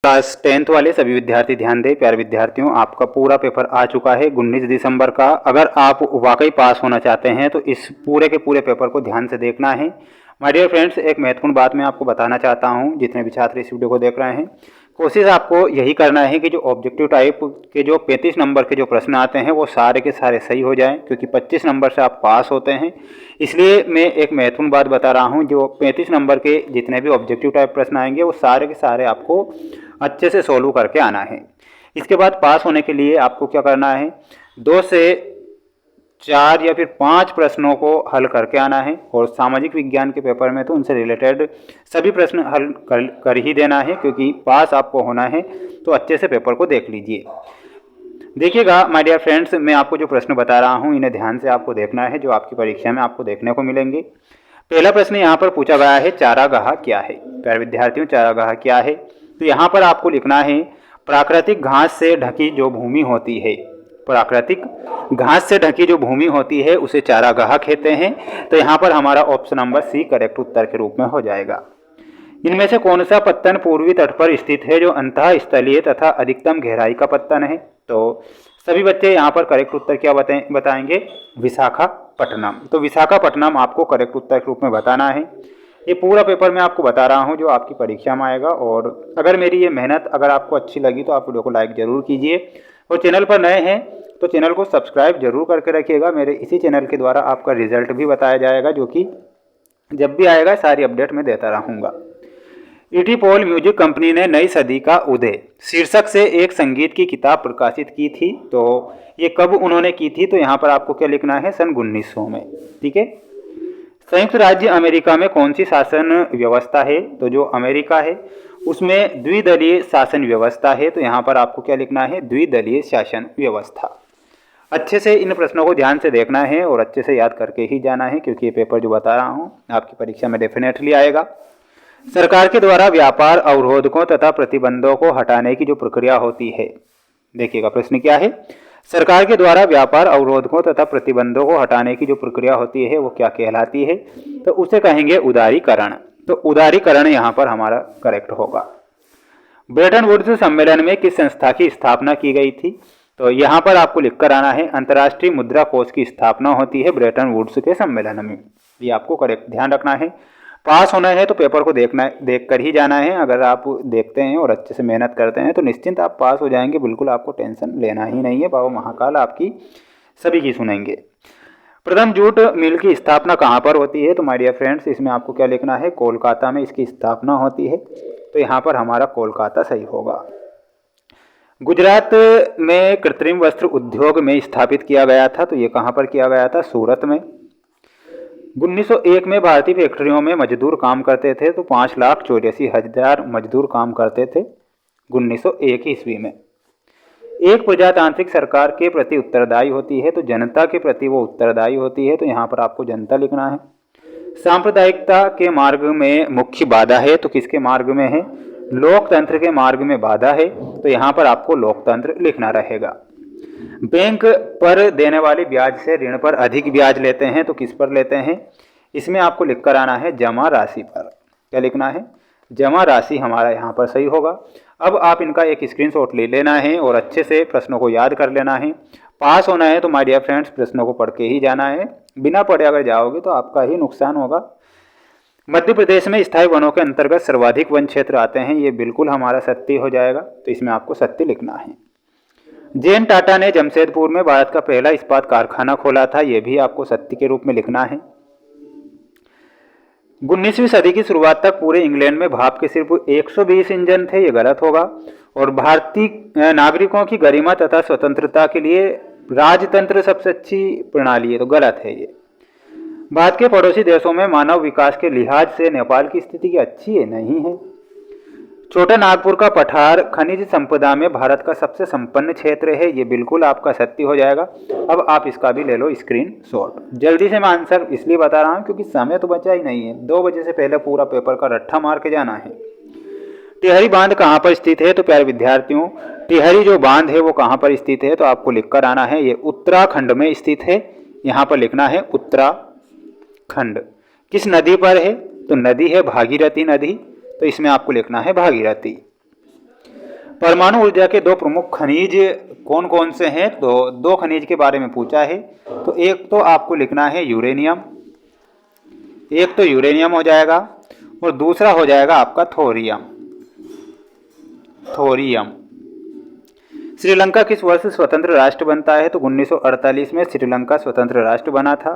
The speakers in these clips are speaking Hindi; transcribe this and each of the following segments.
क्लास 10th वाले सभी विद्यार्थी ध्यान दें। प्यारे विद्यार्थियों, आपका पूरा पेपर आ चुका है 19 दिसंबर का। अगर आप वाकई पास होना चाहते हैं तो इस पूरे के पूरे पेपर को ध्यान से देखना है। माय डियर फ्रेंड्स, एक महत्वपूर्ण बात मैं आपको बताना चाहता हूं, जितने भी छात्र इस वीडियो को देख रहे हैं, कोशिश आपको यही करना है कि जो ऑब्जेक्टिव टाइप के जो 35 नंबर के जो प्रश्न आते हैं वो सारे के सारे सही हो जाएं, क्योंकि 25 नंबर से आप पास होते हैं। इसलिए मैं एक महत्वपूर्ण बात बता रहा हूं, जो 35 नंबर के जितने भी ऑब्जेक्टिव टाइप प्रश्न आएंगे वो सारे के सारे आपको अच्छे से सोल्व करके आना है। इसके बाद पास होने के लिए आपको क्या करना है, 2 से 4 या फिर 5 प्रश्नों को हल करके आना है। और सामाजिक विज्ञान के पेपर में तो उनसे रिलेटेड सभी प्रश्न हल कर ही देना है, क्योंकि पास आपको होना है। तो अच्छे से पेपर को देख लीजिए। देखिएगा माय डियर फ्रेंड्स, मैं आपको जो प्रश्न बता रहा हूँ इन्हें ध्यान से आपको देखना है, जो आपकी परीक्षा में आपको देखने को मिलेंगे। पहला प्रश्न यहाँ पर पूछा गया है, चारागाह क्या है। प्यारे विद्यार्थियों, चारागाह क्या है? तो यहाँ पर आपको लिखना है, प्राकृतिक घास से ढकी जो भूमि होती है, प्राकृतिक घास से ढकी जो भूमि होती है उसे चारागाह कहते हैं। तो यहाँ पर हमारा ऑप्शन नंबर सी करेक्ट उत्तर के रूप में हो जाएगा। इनमें से कौन सा पत्तन पूर्वी तट पर स्थित है जो अंतः स्थलीय तथा अधिकतम गहराई का पत्तन है? तो सभी बच्चे यहाँ पर करेक्ट उत्तर क्या बताएंगे? विशाखापट्टनम। तो विशाखापट्टनम आपको करेक्ट उत्तर के रूप में बताना है। ये पूरा पेपर मैं आपको बता रहा हूँ जो आपकी परीक्षा में आएगा। और अगर मेरी ये मेहनत अगर आपको अच्छी लगी तो आप वीडियो को लाइक जरूर कीजिए, और चैनल पर नए हैं तो चैनल को सब्सक्राइब जरूर करके रखिएगा। मेरे इसी चैनल के द्वारा आपका रिजल्ट भी बताया जाएगा, जो कि जब भी आएगा सारी अपडेट मैं देता रहूँगा। ईटी पॉल म्यूजिक कंपनी ने नई सदी का उदय शीर्षक से एक संगीत की किताब प्रकाशित की थी। तो ये कब उन्होंने की थी? तो यहाँ पर आपको क्या लिखना है? सन 1900 में। ठीक है। संयुक्त राज्य अमेरिका में कौन सी शासन व्यवस्था है? तो जो अमेरिका है उसमें द्विदलीय शासन व्यवस्था है। तो यहाँ पर आपको क्या लिखना है? द्विदलीय शासन व्यवस्था। अच्छे से इन प्रश्नों को ध्यान से देखना है और अच्छे से याद करके ही जाना है, क्योंकि ये पेपर जो बता रहा हूँ आपकी परीक्षा में डेफिनेटली आएगा। सरकार के द्वारा व्यापार अवरोधकों तथा प्रतिबंधों को हटाने की जो प्रक्रिया होती है, देखिएगा प्रश्न क्या है। सरकार के द्वारा व्यापार अवरोधकों तथा प्रतिबंधों को हटाने की जो प्रक्रिया होती है वो क्या कहलाती है? तो उसे कहेंगे उदारीकरण। तो उदारीकरण यहाँ पर हमारा करेक्ट होगा। ब्रेटन वुड्स सम्मेलन में किस संस्था की स्थापना की गई थी? तो यहाँ पर आपको लिखकर आना है, अंतर्राष्ट्रीय मुद्रा कोष की स्थापना होती है ब्रेटन वुड्स के सम्मेलन में। ये आपको करेक्ट ध्यान रखना है। पास होना है तो पेपर को देख कर ही जाना है। अगर आप देखते हैं और अच्छे से मेहनत करते हैं तो निश्चिंत आप पास हो जाएंगे। बिल्कुल आपको टेंशन लेना ही नहीं है। बाबा महाकाल आपकी सभी की सुनेंगे। प्रथम जूट मिल की स्थापना कहाँ पर होती है? तो माय डियर फ्रेंड्स, इसमें आपको क्या लिखना है? कोलकाता में इसकी स्थापना होती है। तो यहाँ पर हमारा कोलकाता सही होगा। गुजरात में कृत्रिम वस्त्र उद्योग में स्थापित किया गया था। तो ये कहाँ पर किया गया था? सूरत में। 1901 में भारतीय फैक्ट्रियों में मजदूर काम करते थे। तो 5,84,000 मजदूर काम करते थे 1901 ईस्वी में। एक प्रजातांत्रिक सरकार के प्रति उत्तरदायी होती है। तो जनता के प्रति वो उत्तरदायी होती है। तो यहाँ पर आपको जनता लिखना है। सांप्रदायिकता के मार्ग में मुख्य बाधा है। तो किसके मार्ग में है? लोकतंत्र के मार्ग में बाधा है। तो यहाँ पर आपको लोकतंत्र लिखना रहेगा। बैंक पर देने वाले ब्याज से ऋण पर अधिक ब्याज लेते हैं। तो किस पर लेते हैं? इसमें आपको लिख कर आना है जमा राशि पर। क्या लिखना है? जमा राशि हमारा यहाँ पर सही होगा। अब आप इनका एक स्क्रीनशॉट ले लेना है और अच्छे से प्रश्नों को याद कर लेना है। पास होना है तो माय डियर फ्रेंड्स प्रश्नों को पढ़ के ही जाना है। बिना पढ़े अगर जाओगे तो आपका ही नुकसान होगा। मध्य प्रदेश में स्थायी वनों के अंतर्गत सर्वाधिक वन क्षेत्र आते हैं। ये बिल्कुल हमारा सत्य हो जाएगा। तो इसमें आपको सत्य लिखना है। जे.एन. टाटा ने जमशेदपुर में भारत का पहला इस्पात कारखाना खोला था। यह भी आपको सत्य के रूप में लिखना है। 19वीं सदी की शुरुआत तक पूरे इंग्लैंड में भाप के सिर्फ 120 इंजन थे। ये गलत होगा। और भारतीय नागरिकों की गरिमा तथा स्वतंत्रता के लिए राजतंत्र सबसे अच्छी प्रणाली है। तो गलत है ये। भारत के पड़ोसी देशों में मानव विकास के लिहाज से नेपाल की स्थिति अच्छी है? नहीं है। छोटा नागपुर का पठार खनिज संपदा में भारत का सबसे संपन्न क्षेत्र है। ये बिल्कुल आपका सत्य हो जाएगा। अब आप इसका भी ले लो स्क्रीनशॉट। जल्दी से मैं आंसर इसलिए बता रहा हूँ क्योंकि समय तो बचा ही नहीं है। 2 बजे से पहले पूरा पेपर का रट्ठा मार के जाना है। टिहरी बांध कहाँ पर स्थित है? तो प्यारे विद्यार्थियों, टिहरी जो बांध है वो कहाँ पर स्थित है? तो आपको लिख कर आना है, ये उत्तराखंड में स्थित है। यहाँ पर लिखना है उत्तराखंड। किस नदी पर है? तो नदी है भागीरथी नदी। तो इसमें आपको लिखना है भागीरथी। परमाणु ऊर्जा के दो प्रमुख खनिज कौन कौन से हैं? तो दो खनिज के बारे में पूछा है। तो एक तो आपको लिखना है यूरेनियम, एक तो यूरेनियम हो जाएगा और दूसरा हो जाएगा आपका थोरियम। थोरियम। श्रीलंका किस वर्ष स्वतंत्र राष्ट्र बनता है? तो 1948 में श्रीलंका स्वतंत्र राष्ट्र बना था।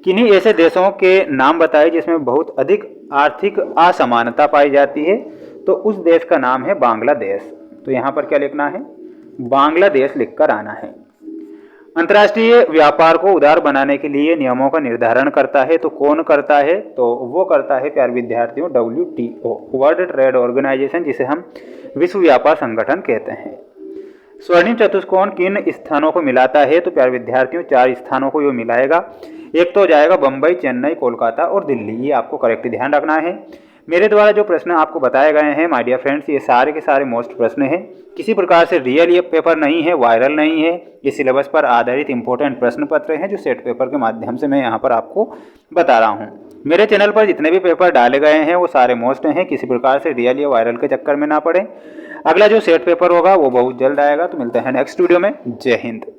किन्हीं ऐसे देशों के नाम बताए जिसमें बहुत अधिक आर्थिक असमानता पाई जाती है? तो उस देश का नाम है बांग्लादेश। तो यहाँ पर क्या लिखना है? बांग्लादेश लिखकर आना है। अंतर्राष्ट्रीय व्यापार को उदार बनाने के लिए नियमों का निर्धारण करता है, तो कौन करता है? तो वो करता है प्यारे विद्यार्थियों WTO, वर्ल्ड ट्रेड ऑर्गेनाइजेशन, जिसे हम विश्व व्यापार संगठन कहते हैं। स्वर्णिम चतुष्कोण किन स्थानों को मिलाता है? तो प्यारे विद्यार्थियों 4 स्थानों को ये मिलाएगा। एक तो हो जाएगा बम्बई, चेन्नई, कोलकाता और दिल्ली। ये आपको करेक्ट ध्यान रखना है। मेरे द्वारा जो प्रश्न आपको बताए गए हैं माय डियर फ्रेंड्स, ये सारे के सारे मोस्ट प्रश्न हैं। किसी प्रकार से रियल ये पेपर नहीं है, वायरल नहीं है। ये सिलेबस पर आधारित इंपॉर्टेंट प्रश्न पत्र हैं जो सेट पेपर के माध्यम से मैं यहाँ पर आपको बता रहा हूँ। मेरे चैनल पर जितने भी पेपर डाले गए हैं वो सारे मोस्ट हैं। किसी प्रकार से रियल या वायरल के चक्कर में ना पड़े। अगला जो सेट पेपर होगा वो बहुत जल्द आएगा। तो मिलते हैं नेक्स्ट वीडियो में। जय हिंद।